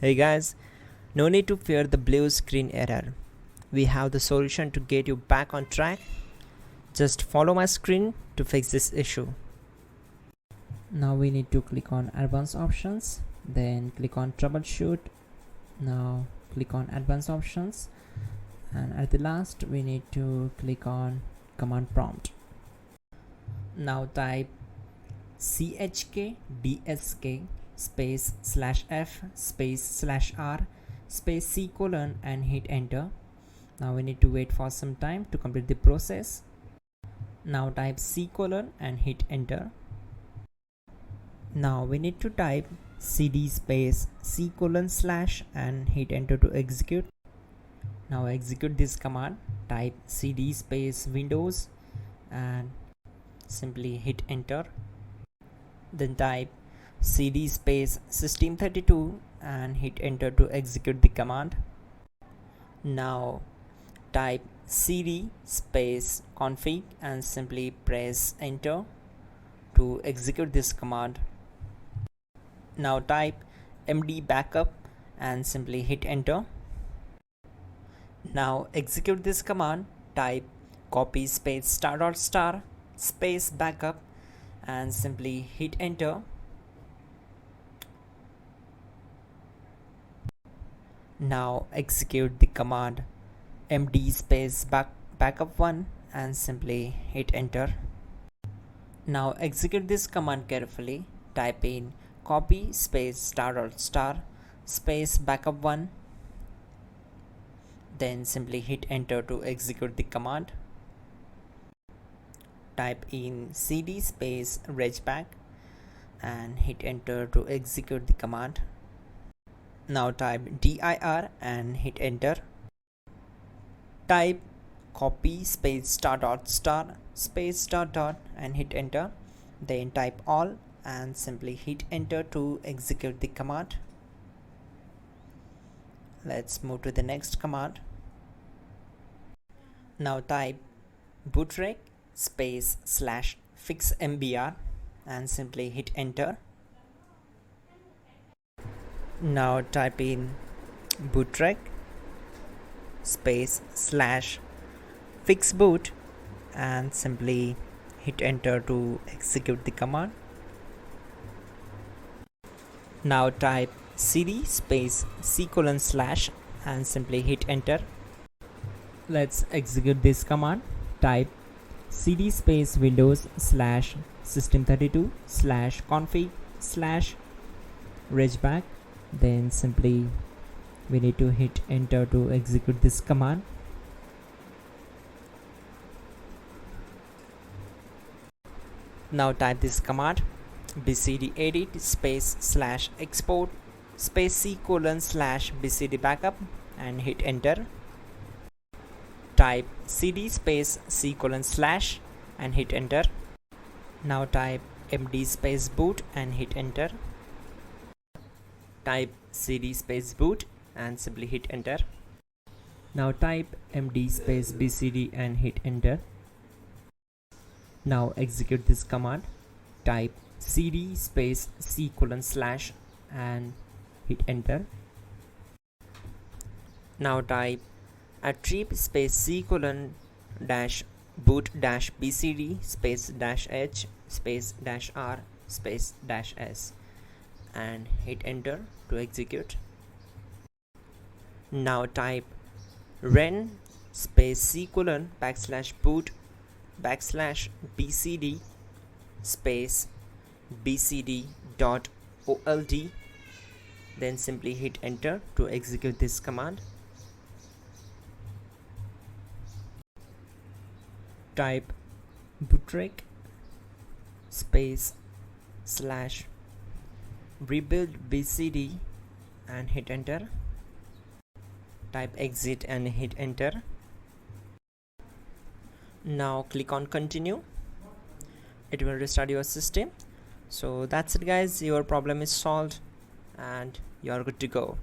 Hey guys, no need to fear the blue screen error. We have the solution to get you back on track. Just follow my screen to fix this issue. Now we need to click on advanced options, then click on troubleshoot. Now click on advanced options, and at the last we need to click on command prompt. Now type chkdsk space /f space /r space c : and hit enter. Now we need to wait for some time to complete the process. Now type c : and hit enter. Now we need to type cd space c : / and hit enter to execute. Now execute this command. Type cd space windows and simply hit enter. Then type cd space system32 and hit enter to execute the command. Now type cd space config and simply press enter to execute this command. Now type md backup and simply hit enter. Now execute this command. Type copy space *** space backup and simply hit enter. Now execute the command md space backup1 and simply hit enter. Now execute this command carefully. Type in copy space ** space backup1, then simply hit enter to execute the command. Type in cd space regback and hit enter to execute the command. Now type dir and hit enter. Type copy space ** space ... and hit enter. Then type all and simply hit enter to execute the command. Let's move to the next command. Now type bootrec space /fixmbr and simply hit enter. Now type in bootrec space /fixboot and simply hit enter to execute the command. Now type cd space c : / and simply hit enter. Let's execute this command. Type cd space windows /system32 /config /regback, then simply we need to hit enter to execute this command. Now type this command bcd edit space /export space c : /bcd backup and hit enter. Type cd space c : / and hit enter. Now type md space boot and hit enter. Type cd space boot and simply hit enter. Now type md space bcd and hit enter. Now execute this command. Type cd space c : / and hit enter. Now type attrib space c : -boot -bcd space -h space -r space -s and hit enter to execute. Now type ren space c : /boot /bcd space bcd.old, then simply hit enter to execute this command. Type bootrec space /rebuild bcd and hit enter. Type exit and hit enter. Now click on continue. It will restart your system. So that's it guys, your problem is solved and you are good to go.